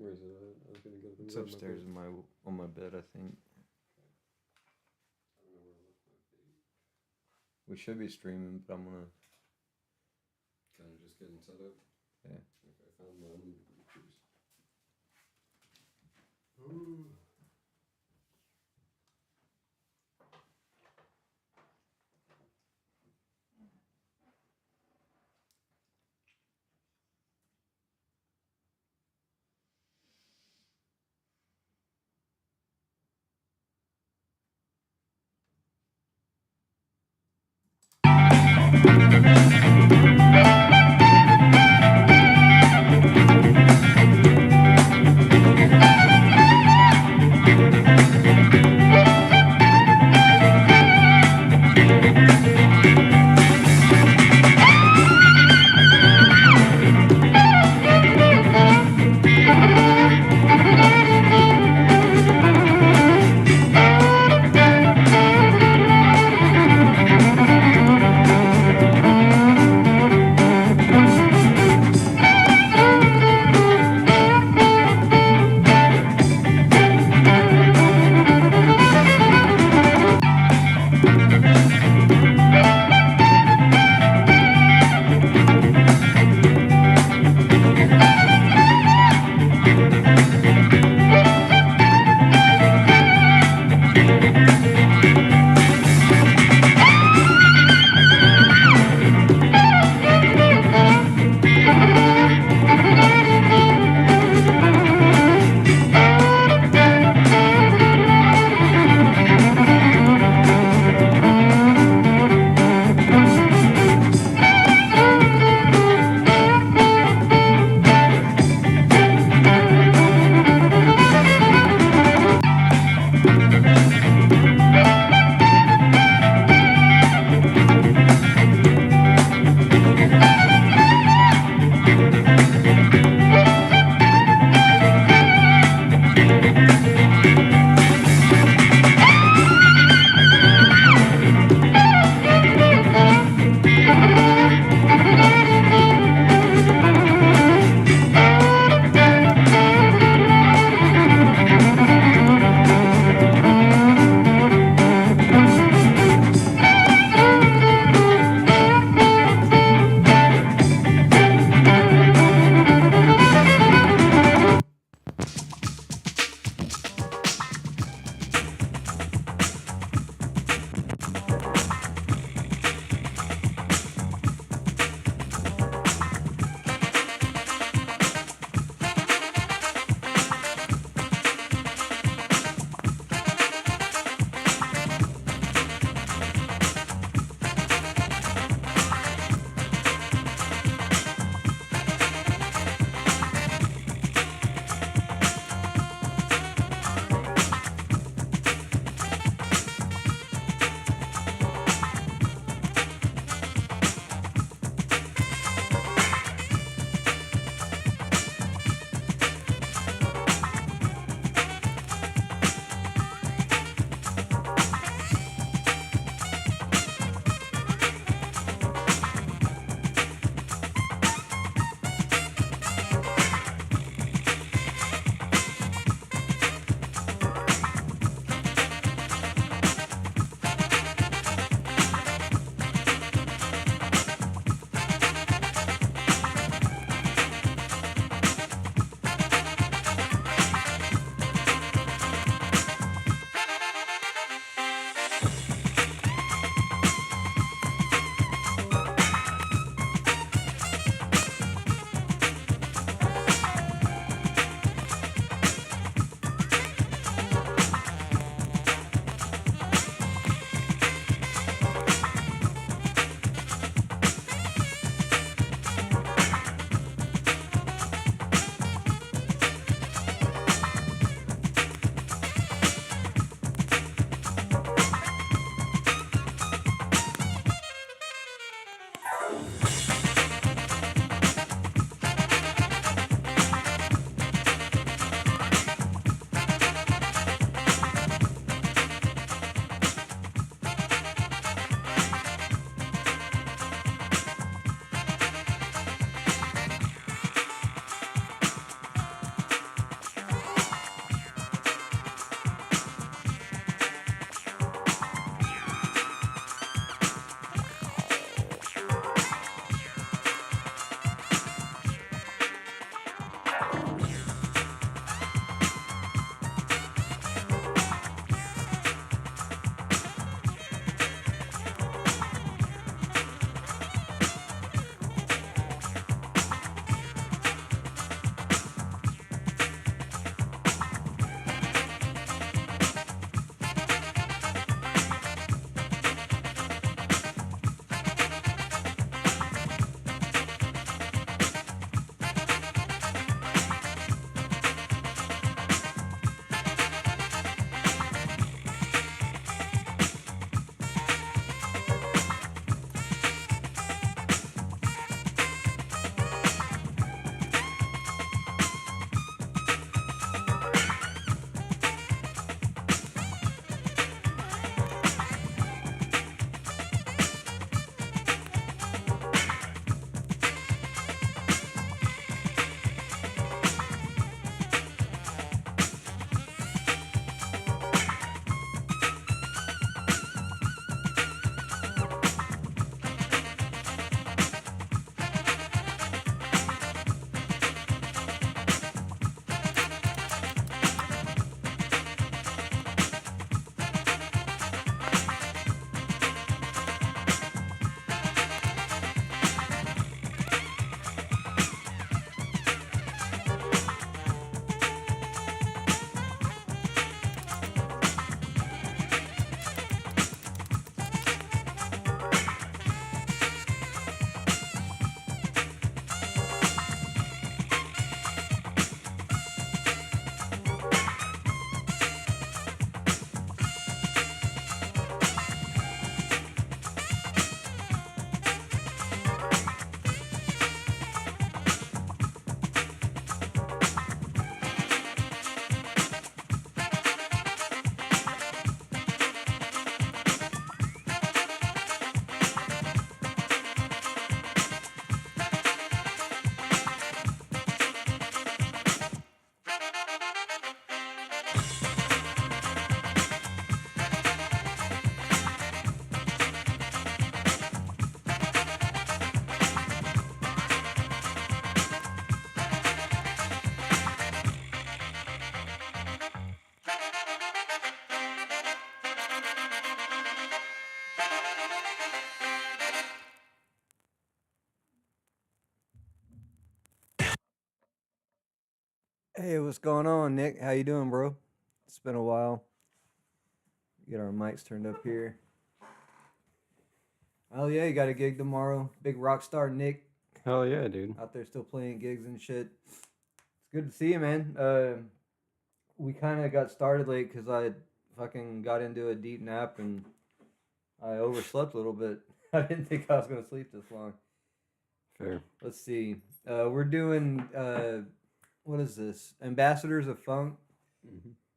Where is it at? I was gonna go to the It's room, upstairs in my on my bed, I think. I don't know where I left my baby. We should be streaming, but I'm gonna. Kind of just getting set up. Yeah. Okay, I found mine. Ooh. Hey, what's going on, Nick? How you doing, bro? It's been a while. Get our mics turned up here. Oh yeah, you got a gig tomorrow. Big rock star Nick Hell yeah, dude. out there still playing gigs and shit. It's good to see you, man. We kind of got started late because I fucking got into a deep nap and I overslept a little bit. I didn't think I was gonna sleep this long. Fair. Let's see. We're doing what is this? Ambassadors of Funk.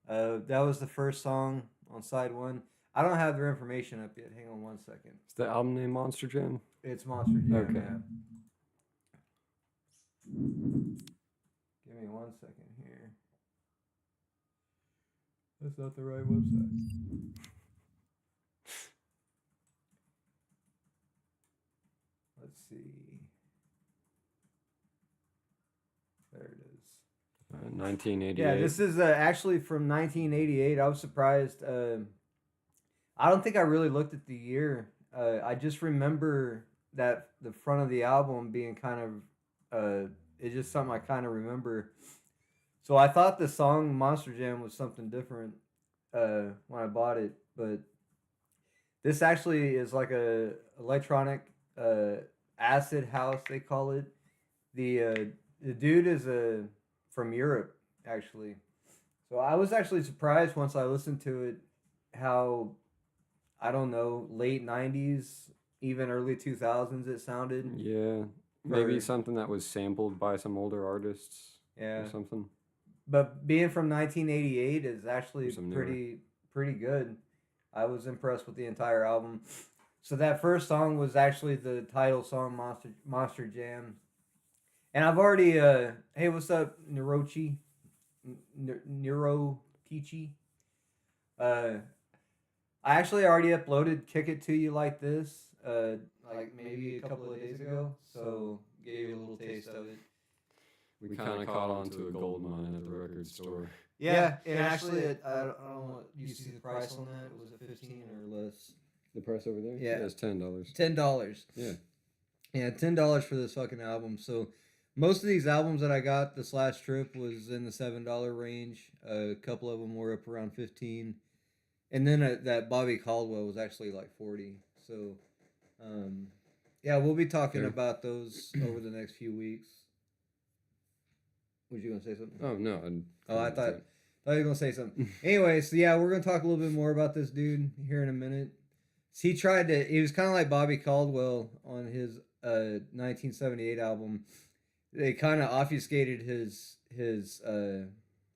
That was the first song on side one. I don't have their information up yet. Hang on one second. Is the album name Monster Jam? It's Monster Jam. Okay. Yeah. Give me 1 second here. That's not the right website. Let's see. There it is. 1988. Yeah, this is actually from 1988. I was surprised. I don't think I really looked at the year. I just remember that the front of the album being kind of, it's just something I kind of remember. So I thought the song Monster Jam was something different when I bought it, but this actually is like a electronic acid house, they call it. The dude is from Europe, actually. So I was actually surprised once I listened to it how, I don't know, late 90s, even early 2000s it sounded. Yeah. Maybe something that was sampled by some older artists. Yeah. Or something. But being from 1988 is actually Some newer. pretty good. I was impressed with the entire album. So that first song was actually the title song, Monster Jam. And I've already, hey, what's up, Neurochi? Neurotichi? I actually already uploaded Kick It To You Like This, like maybe a couple of days ago. So gave you a little taste of it. We kind of caught on to a gold mine at the record store. Yeah, and actually, I don't know, you see the price on that? Was it 15 or less? The price over there? Yeah. It's $10. $10. Yeah. Yeah, $10 for this fucking album. So most of these albums that I got this last trip was in the $7 range. A couple of them were up around 15. And then that Bobby Caldwell was actually like 40. So, yeah, we'll be talking about those over the next few weeks. Was you gonna say something? Oh no! I thought you were gonna say something. Anyway, so yeah, we're gonna talk a little bit more about this dude here in a minute. So he was kind of like Bobby Caldwell on his 1978 album. They kind of obfuscated his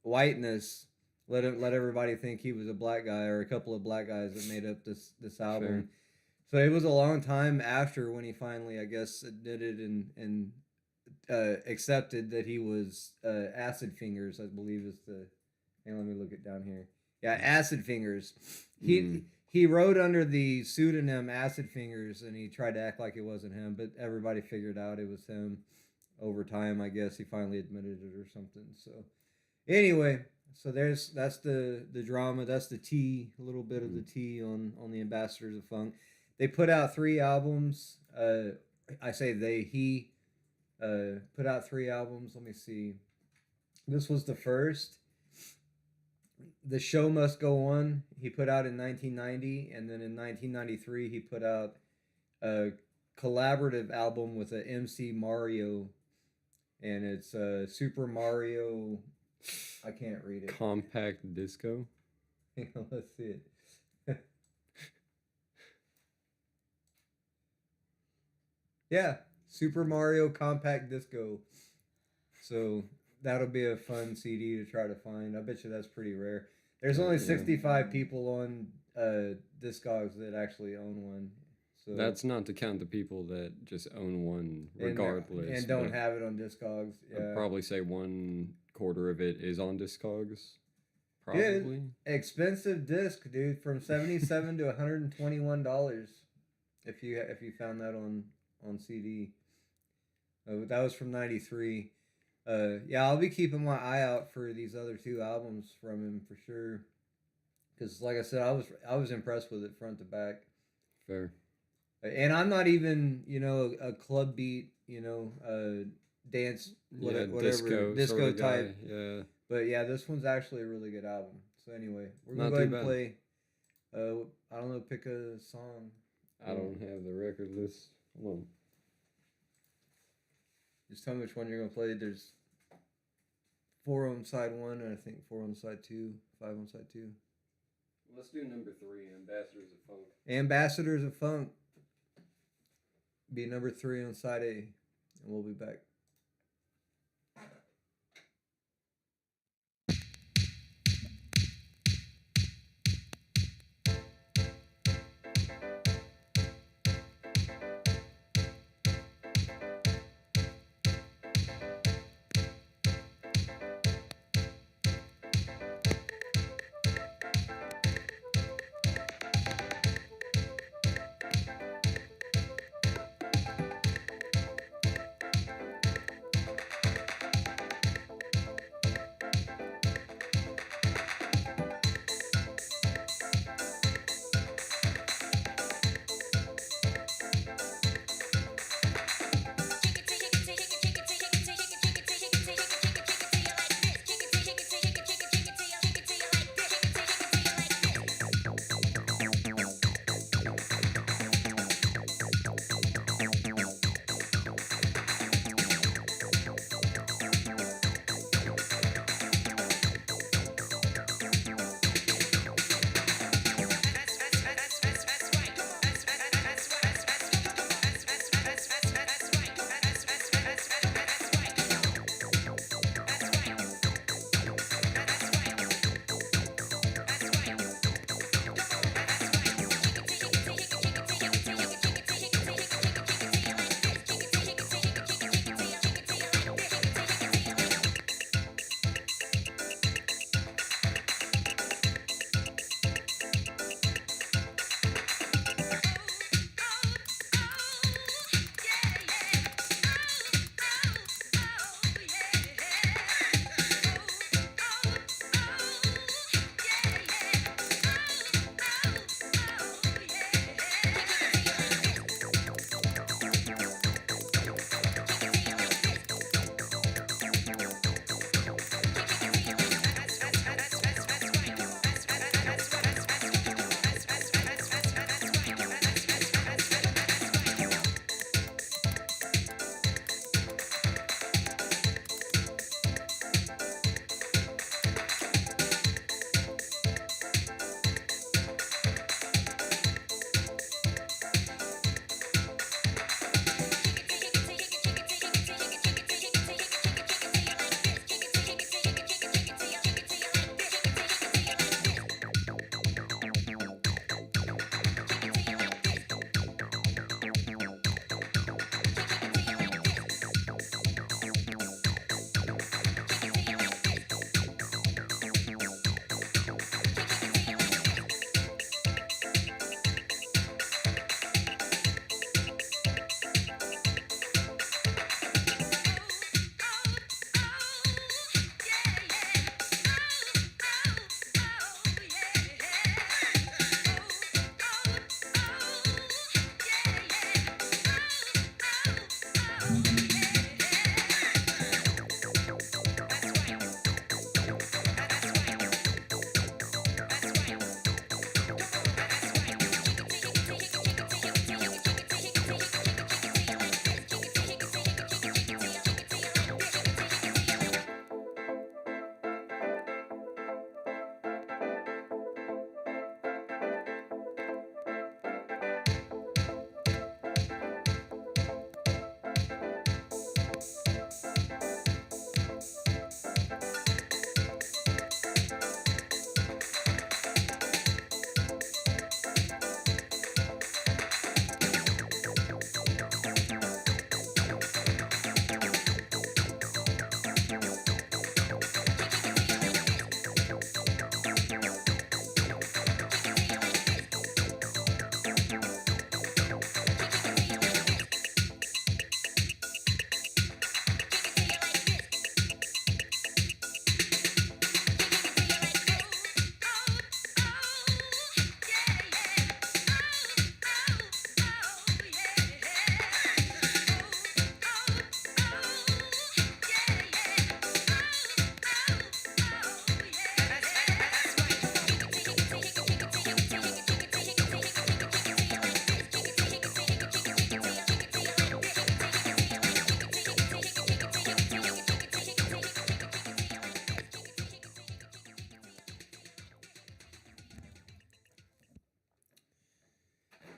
whiteness. Let everybody think he was a black guy or a couple of black guys that made up this album. Fair. So it was a long time after when he finally, I guess, admitted and accepted that he was Acid Fingers, I believe is the. And let me look it down here. Yeah, Acid Fingers. He wrote under the pseudonym Acid Fingers, and he tried to act like it wasn't him, but everybody figured out it was him. Over time, I guess he finally admitted it or something. So, anyway, so that's the drama. That's the tea, a little bit of the tea on the Ambassadors of Funk. They put out 3 albums. I say he put out 3 albums. Let me see. This was the first. The Show Must Go On, he put out in 1990, and then in 1993 he put out a collaborative album with a MC Mario, and it's Super Mario. I can't read it. Compact Disco. Let's see it. Yeah, Super Mario Compact Disco. So that'll be a fun CD to try to find. I bet you that's pretty rare. There's only 65 people on Discogs that actually own one. So that's not to count the people that just own one regardless. And don't have it on Discogs. Yeah. I'd probably say 1/4 of it is on Discogs. Probably. Yeah, expensive disc, dude, from $77 to $121 if you found that on CD. That was from 93. Yeah, I'll be keeping my eye out for these other 2 albums from him for sure. Because, like I said, I was impressed with it front to back. Fair. And I'm not even, a club beat, dance, whatever, disco sort of type. Yeah. But yeah, this one's actually a really good album. So anyway, we're gonna Not go ahead too and bad. play. I don't know, pick a song. I don't have the record list. Hold on. Just tell me which one you're gonna play. There's 4 on side 1, and I think 4 on side 2, 5 on side 2. Let's do number 3, Ambassadors of Funk. Ambassadors of Funk be number 3 on side A, and we'll be back.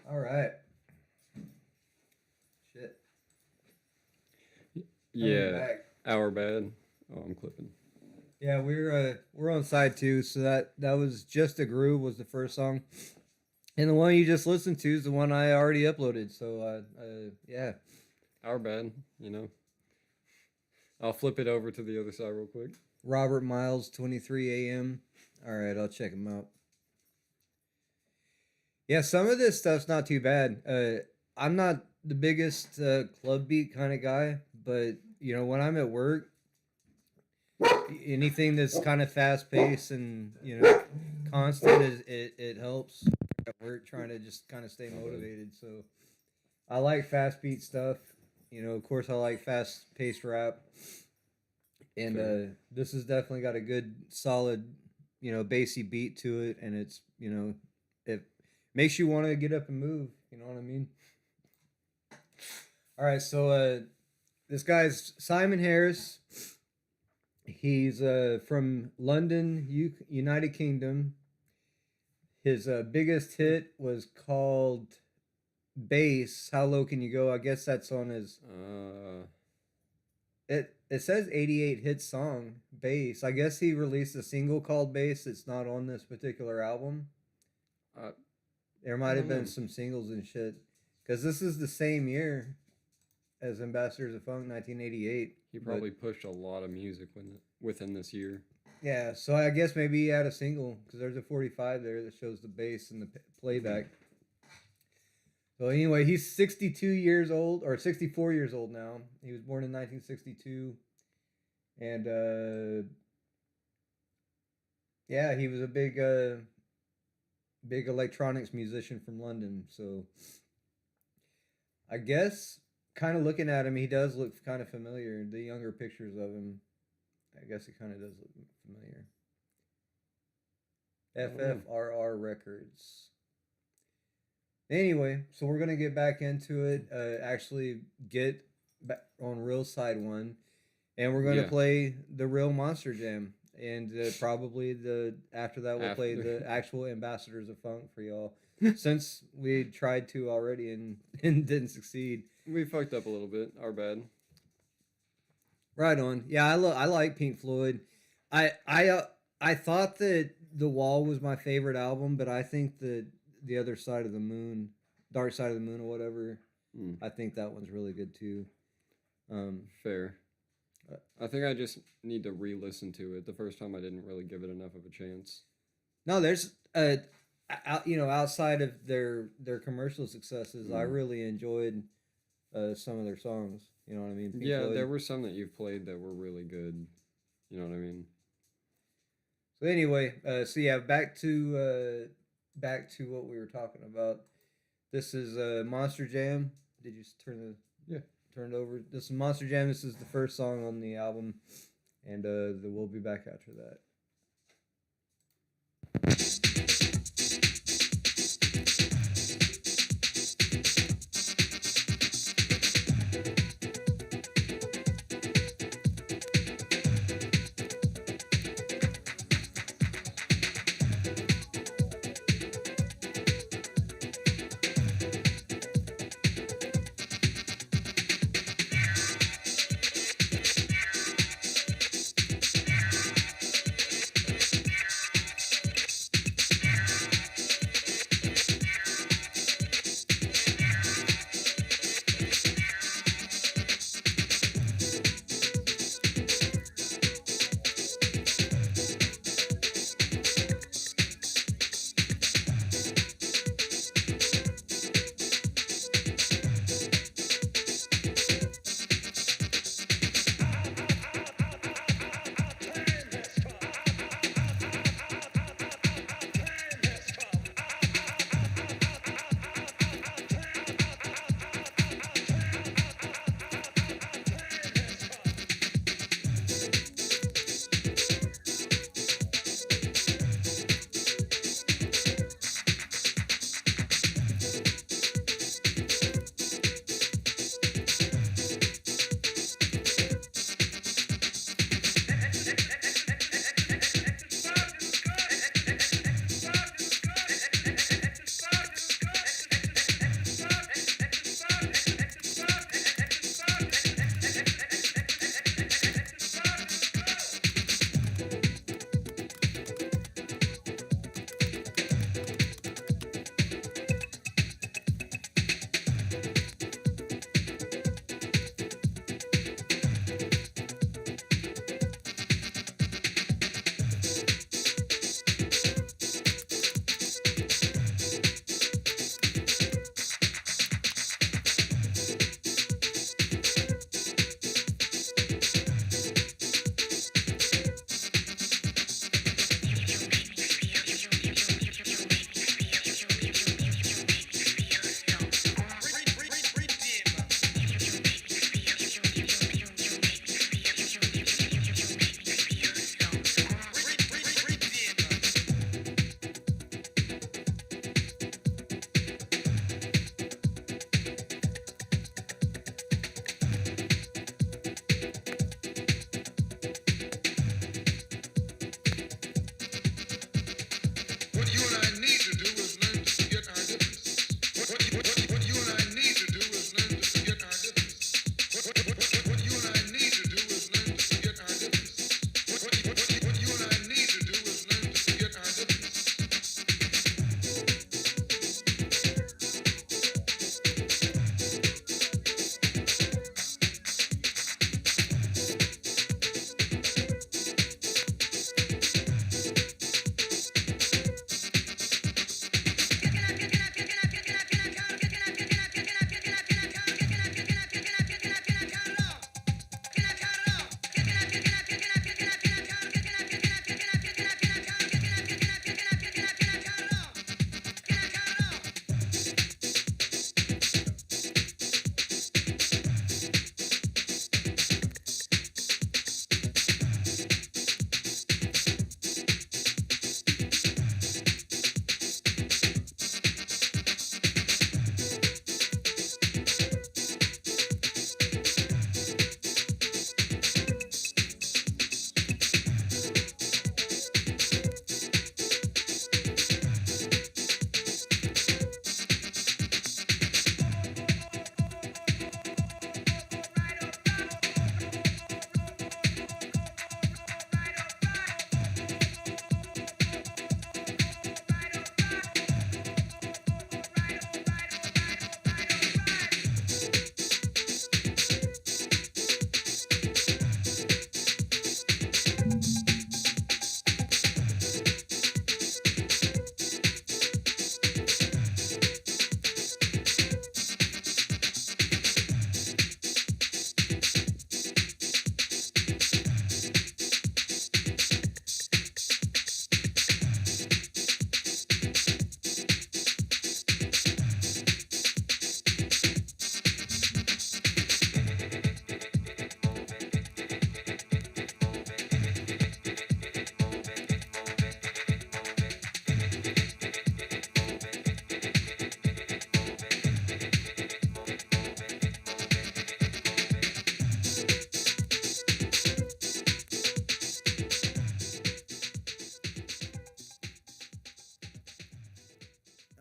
All right. Shit. Yeah, Back. our bad. Oh, I'm clipping. Yeah, we're on side 2, so that was Just a Groove was the first song. And the one you just listened to is the one I already uploaded. So yeah. Our bad, you know. I'll flip it over to the other side real quick. Robert Miles, 23 AM. All right, I'll check him out. Yeah, some of this stuff's not too bad. I'm not the biggest club beat kind of guy, but you know, when I'm at work, anything that's kind of fast paced and you know constant it helps at work trying to just kind of stay motivated. So I like fast beat stuff. You know, of course, I like fast paced rap, and this has definitely got a good solid, you know, bassy beat to it, and it's you know it makes you want to get up and move. You know what I mean? All right, so this guy's Simon Harris. He's from London, United Kingdom. His biggest hit was called Bass. How Low Can You Go? I guess that's on his. It says 88 hit song, Bass. I guess he released a single called Bass. It's not on this particular album. There might have been some singles and shit. Because this is the same year as Ambassadors of Funk, 1988. He probably pushed a lot of music within this year. Yeah, so I guess maybe he had a single because there's a 45 there that shows the bass and the playback. So anyway, he's 62 years old or 64 years old now. He was born in 1962, and yeah, he was a big electronics musician from London. So I guess kind of looking at him, he does look kind of familiar. The younger pictures of him, I guess it kind of does look familiar. FFRR Records. Anyway, so we're gonna get back into it. Actually, get back on real side 1, and we're gonna play the real Monster Jam, and probably after that we'll play the actual Ambassadors of Funk for y'all. Since we tried to already and didn't succeed. We fucked up a little bit. Our bad. Right on. Yeah, I like Pink Floyd. I thought that The Wall was my favorite album, but I think that The Other Side of the Moon, Dark Side of the Moon or whatever, I think that one's really good too. Fair. I think I just need to re-listen to it. The first time I didn't really give it enough of a chance. No, there's you know, outside of their commercial successes, I really enjoyed some of their songs. You know what I mean? Pink Floyd. There were some that you've played that were really good. You know what I mean? So anyway, so yeah, back to what we were talking about. This is Monster Jam. Did you turn it over? This is Monster Jam. This is the first song on the album, and we'll be back after that.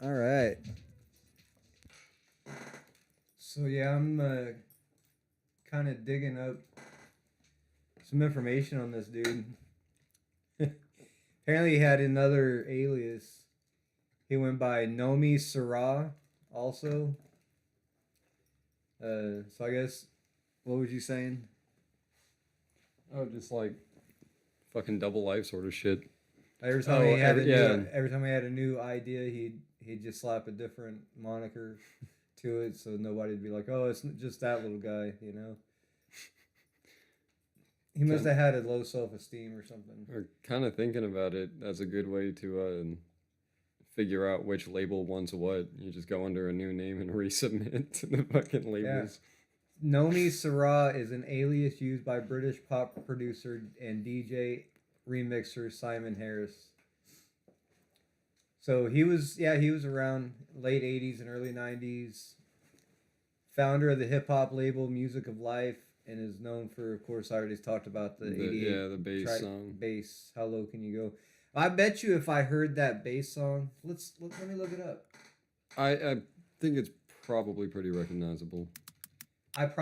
All right. So yeah, I'm kind of digging up some information on this dude. Apparently, he had another alias. He went by Nomi Sarah, also. So I guess, what was you saying? Oh, just like fucking double life sort of shit. Every time he had every time he had a new idea, he'd just slap a different moniker to it, so nobody'd be like, "Oh, it's just that little guy," you know. He must have had a low self-esteem or something. Or kind of thinking about it, that's a good way to figure out which label wants what. You just go under a new name and resubmit to the fucking labels. Yeah. Nomi Sarah is an alias used by British pop producer and DJ remixer Simon Harris. So he was around late 80s and early 90s. Founder of the hip-hop label Music of Life, and is known for, of course, I already talked about the 88 the bass song. Bass, How Low Can You Go? I bet you if I heard that bass song, let me look it up. I think it's probably pretty recognizable. It's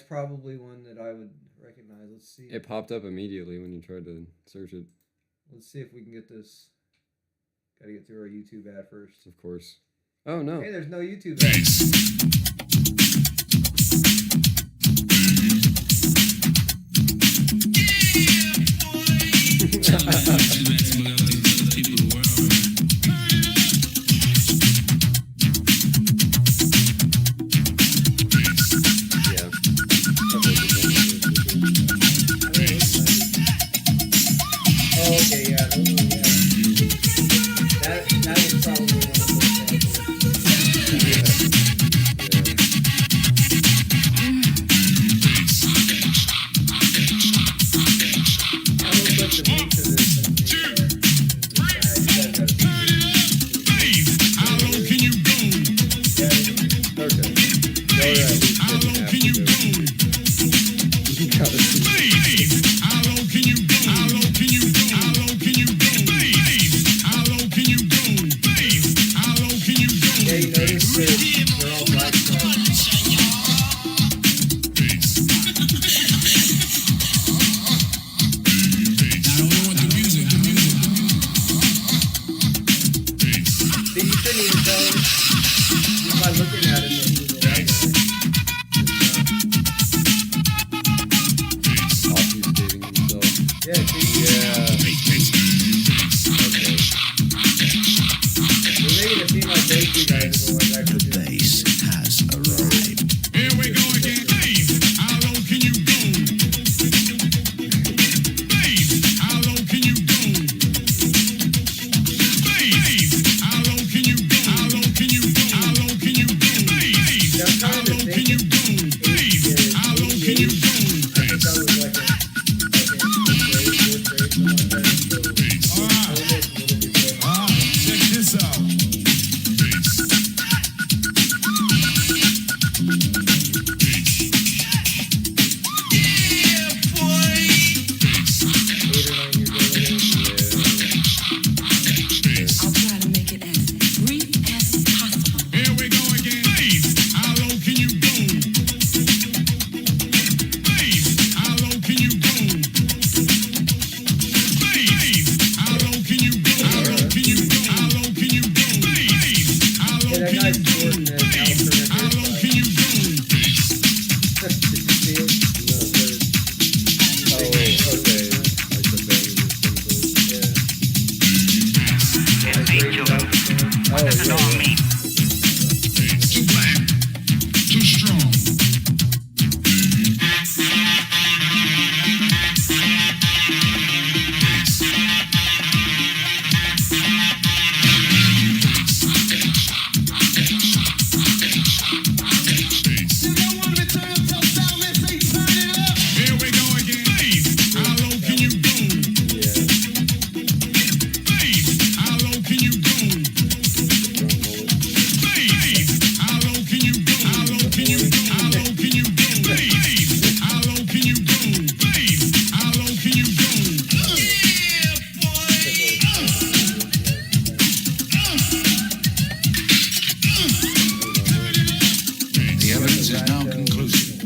probably one that I would recognize. Let's see. It popped up immediately when you tried to search it. Let's see if we can get this. Gotta get through our YouTube ad first. Of course. Oh, no. Hey, there's no YouTube ad.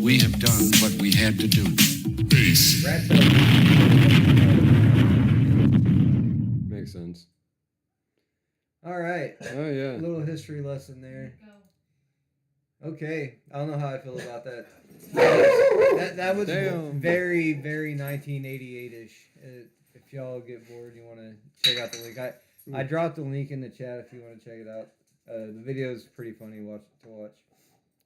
We have done what we had to do. Peace. Rat Tail. Makes sense. All right. Oh yeah. A little history lesson there. Okay, I don't know how I feel about that. That was Damn. very, very 1988-ish. If y'all get bored, you want to check out the link. I dropped the link in the chat if you want to check it out. The video is pretty funny to watch.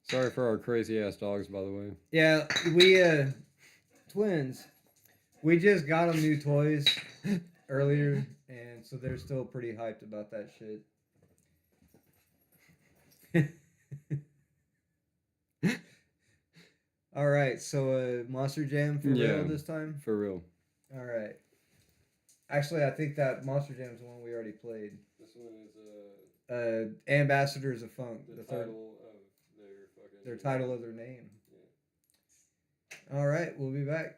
Sorry for our crazy ass dogs, by the way. Yeah, we twins. We just got them new toys earlier, and so they're still pretty hyped about that shit. All right, so Monster Jam for real this time? For real. All right. Actually, I think that Monster Jam is the one we already played. This one is Ambassadors of Funk. the title of their fucking... Their title of their name. Yeah. All right, we'll be back.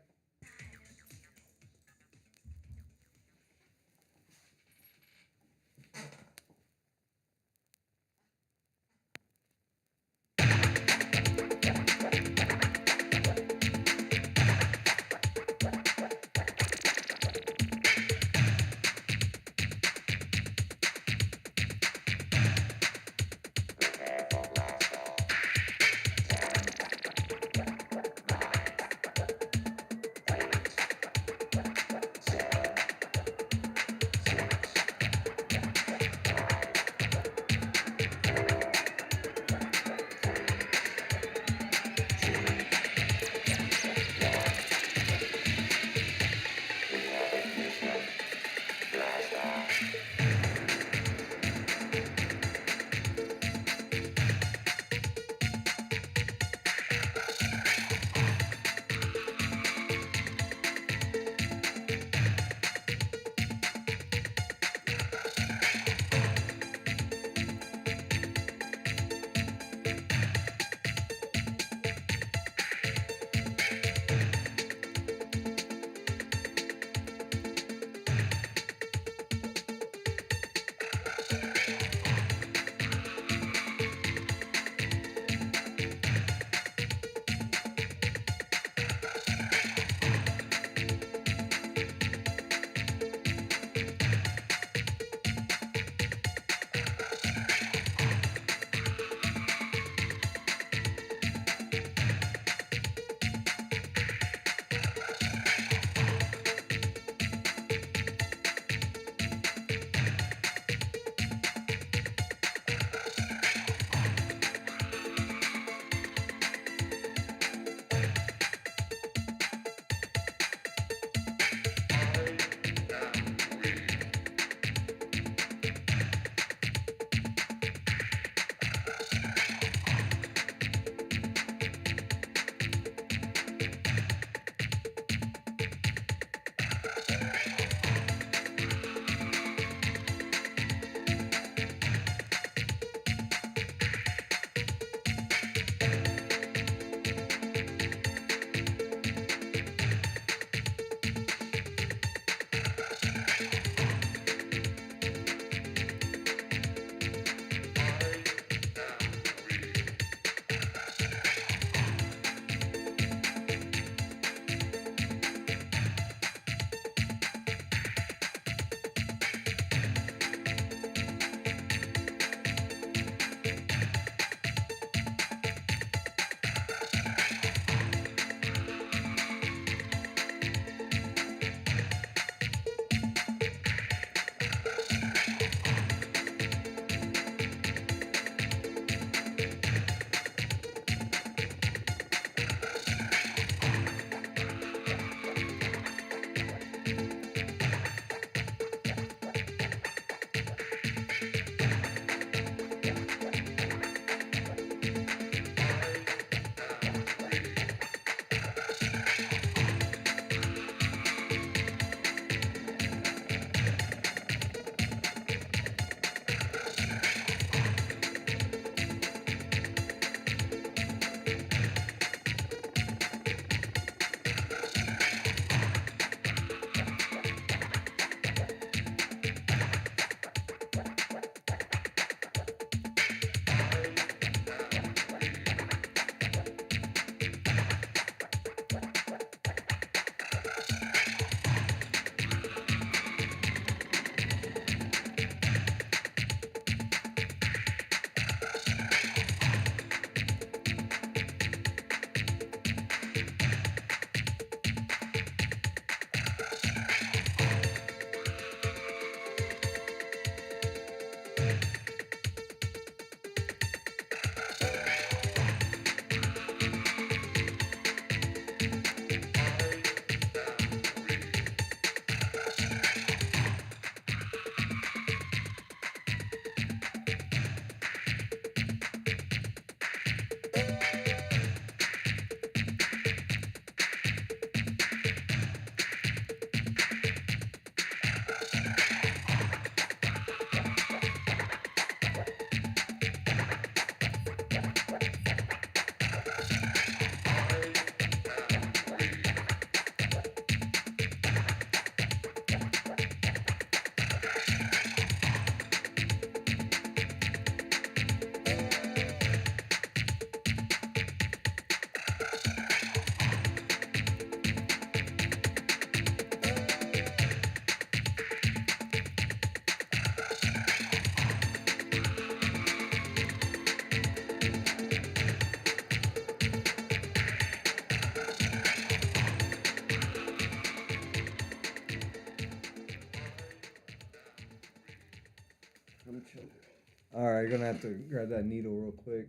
All right, you're gonna have to grab that needle real quick.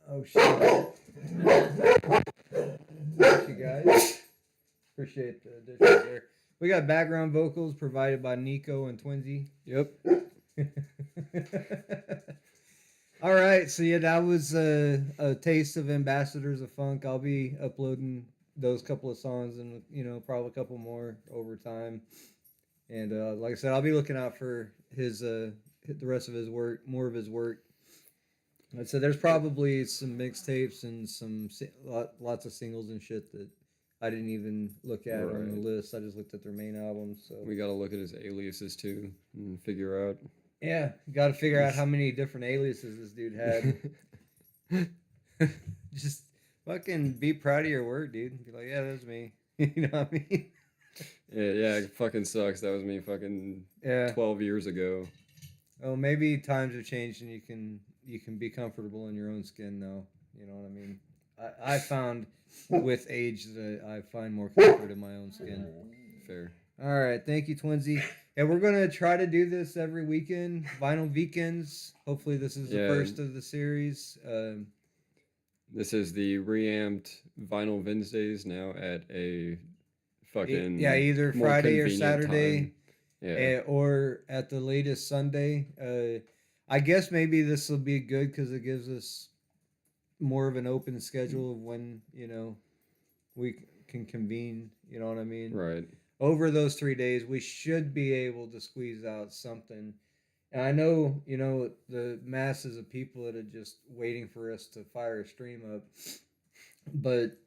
Oh shit! Thank you guys. Appreciate the addition there. We got background vocals provided by Nico and Twinsy. Yep. All right, so yeah, that was a taste of Ambassadors of Funk. I'll be uploading those couple of songs and probably a couple more over time. And like I said, I'll be looking out for the rest of his work, more of his work. Like I said, there's probably some mixtapes and lots of singles and shit that I didn't even look at on the list. I just looked at their main albums. So we gotta look at his aliases too and figure out. Yeah, got to figure out how many different aliases this dude had. Just fucking be proud of your work, dude. Be like, yeah, that was me. You know what I mean? Yeah, it fucking sucks. That was me fucking 12 years ago. Oh, maybe times have changed and you can be comfortable in your own skin now. You know what I mean? I found with age that I find more comfort in my own skin. Fair. All right, thank you, Twinsy. And we're gonna try to do this every weekend. Vinyl Veekends. Hopefully, this is the first of the series. This is the reamped Vinyl Wednesdays now at a fucking either Friday or Saturday, time. or at the latest Sunday. I guess maybe this will be good because it gives us more of an open schedule of when we can convene. You know what I mean? Right. Over those 3 days, we should be able to squeeze out something. And I know, the masses of people that are just waiting for us to fire a stream up. But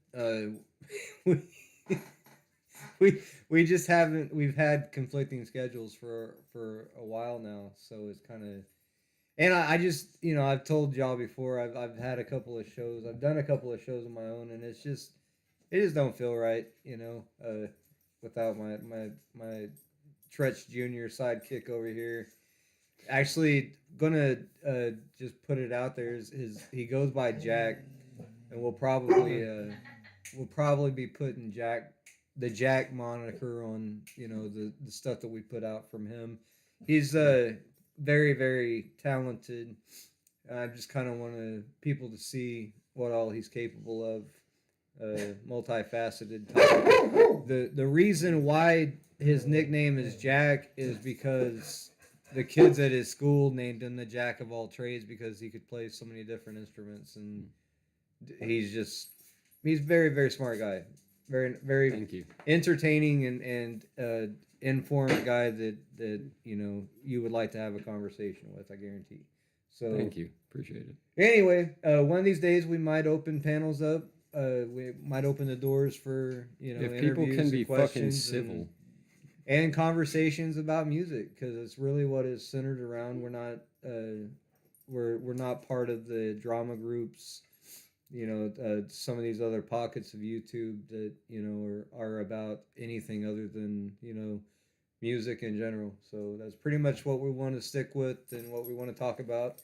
we just haven't. We've had conflicting schedules for a while now, so it's kind of. And I just, I've told y'all before. I've had a couple of shows. I've done a couple of shows of my own, and it just don't feel right, without my Treach Junior sidekick over here. Actually, gonna just put it out there. He goes by Jack, and we'll probably be putting the Jack moniker on the stuff that we put out from him. He's very, very talented. I just kind of want people to see what all he's capable of. Multifaceted type. The reason why his nickname is Jack is because the kids at his school named him the Jack of all trades because he could play so many different instruments, and he's very, very smart guy, very, very Thank you. entertaining and informed guy that you would like to have a conversation with. I guarantee. So thank you, appreciate it. Anyway, one of these days we might open panels up. We might open the doors for if people can be fucking civil and conversations about music, because it's really what is centered around. We're not we're not part of the drama groups, some of these other pockets of YouTube that are about anything other than music in general. So that's pretty much what we want to stick with and what we want to talk about.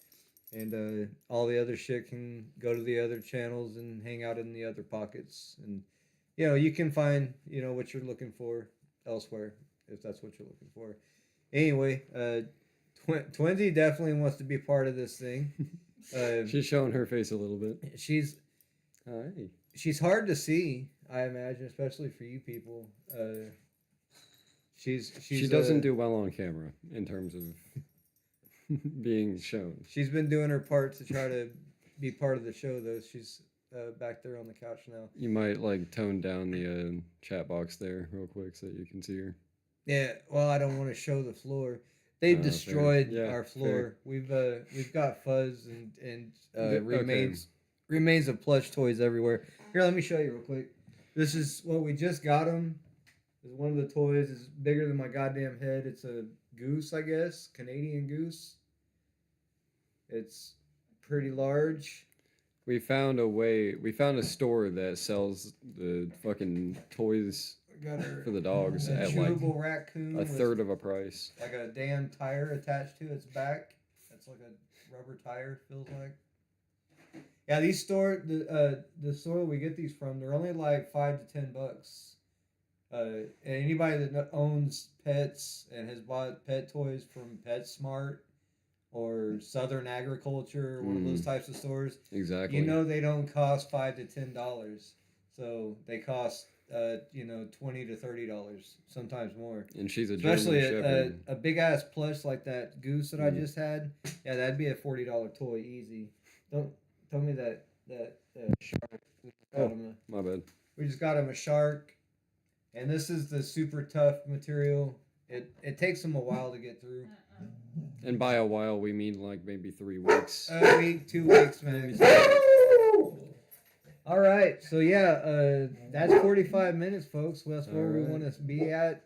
And all the other shit can go to the other channels and hang out in the other pockets. And, you can find, what you're looking for elsewhere, if that's what you're looking for. Anyway, Twinsy definitely wants to be part of this thing. She's showing her face a little bit. She's hard to see, I imagine, especially for you people. She doesn't do well on camera in terms of being shown. She's been doing her part to try to be part of the show, though. She's back there on the couch now. You might tone down the chat box there real quick so you can see her. Yeah, well, I don't want to show the floor. They've destroyed our floor. Fair. We've got fuzz and remains of plush toys everywhere. Here, let me show you real quick. This is what we just got them. This is one of the toys. It's bigger than my goddamn head. It's a goose, I guess, Canadian goose. It's pretty large. We found a store that sells the fucking toys for the dogs at raccoon a third of a price. Like a damn tire attached to its back. That's like a rubber tire, feels like. Yeah, the store we get these from, they're only like $5 to $10. Anybody that owns pets and has bought pet toys from PetSmart or Southern Agriculture, one of those types of stores, Exactly. you know they don't cost $5 to $10. So they cost $20 to $30, sometimes more. And she's a Especially German Shepherd. a big ass plush like that goose that I just had. Yeah, that'd be a $40 toy easy. Don't tell me that shark. My bad. We just got him a shark, and this is the super tough material. It takes him a while to get through. And by a while, we mean like maybe 3 weeks. A week, 2 weeks, man. All right, so yeah, that's 45 minutes, folks. That's where we want to be at.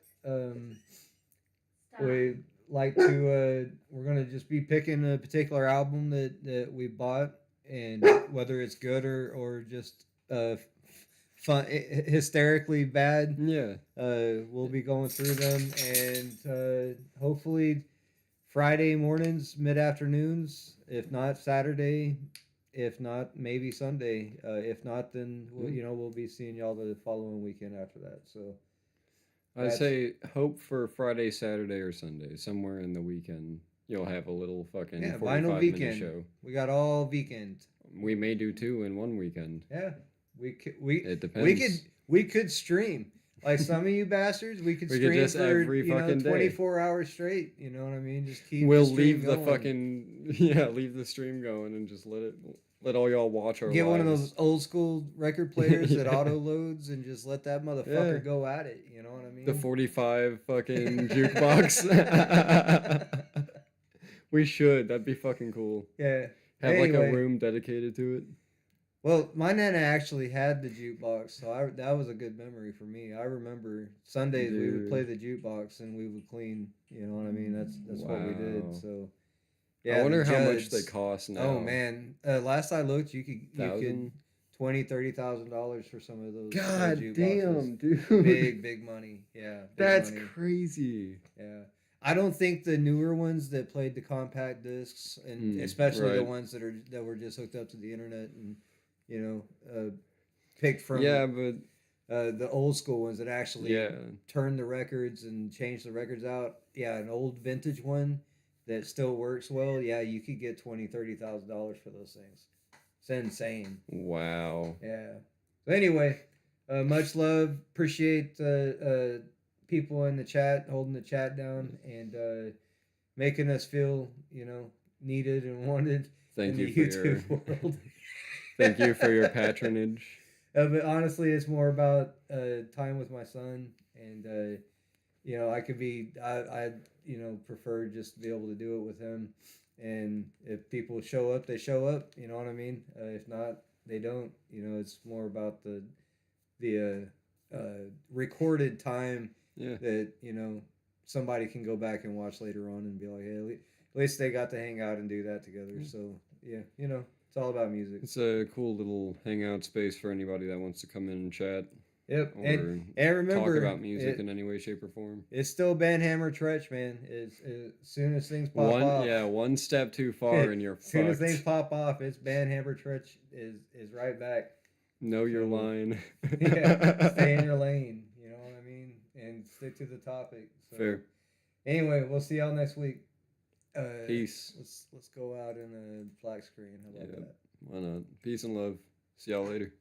We like to. We're gonna just be picking a particular album that we bought, and whether it's good or just fun, hysterically bad. Yeah. We'll be going through them, and hopefully Friday mornings, mid afternoons. If not Saturday. If not, maybe Sunday. If not, then we'll be seeing y'all the following weekend after that. So I'd say hope for Friday, Saturday, or Sunday. Somewhere in the weekend, you'll have a little fucking 45-minute show. We got all weekend. We may do 2 in one weekend. Yeah, It depends. We could stream. Like some of you bastards, we could stream just for every fucking day. 24 hours straight. You know what I mean? Just keep. We'll the stream leave the going. fucking leave the stream going and just let all y'all watch our. Get lives. one of those old school record players that auto loads and just let that motherfucker go at it. You know what I mean? The 45 fucking jukebox. We should. That'd be fucking cool. Yeah. Have like a room dedicated to it. Well, my nana actually had the jukebox, so that was a good memory for me. I remember Sundays we would play the jukebox and we would clean. You know what I mean? That's what we did. So yeah, I wonder how much they cost now. Oh man, last I looked, you could $20,000-$30,000 for some of those. God damn, dude! Big money. Yeah, that's money. crazy. Yeah. I don't think the newer ones that played the compact discs, and especially the ones that were just hooked up to the internet and picked from but the old school ones that actually turned the records and changed the records out. Yeah, an old vintage one that still works well. Yeah, you could get $20,000-$30,000 for those things. It's insane. Wow. Yeah. So anyway, much love. Appreciate people in the chat holding the chat down and making us feel needed and wanted in the YouTube world. Thank you for your patronage. But honestly, it's more about time with my son, and I could be. I prefer just to be able to do it with him. And if people show up, they show up. You know what I mean? If not, they don't. It's more about the recorded time that somebody can go back and watch later on and be like, hey, at least they got to hang out and do that together. So yeah, it's all about music. It's a cool little hangout space for anybody that wants to come in and chat. Yep, or and remember, talk about music in any way, shape, or form. It's still Bandhammer Treach, man. As soon as things pop off, one step too far and you're as soon as fucked. things pop off, it's Bandhammer Treach is right back. Know your line. Yeah, stay in your lane. You know what I mean, and stick to the topic. So, fair. Anyway, we'll see y'all next week. Peace. Let's go out in a black screen. How about that? Why not? Peace and love. See y'all later.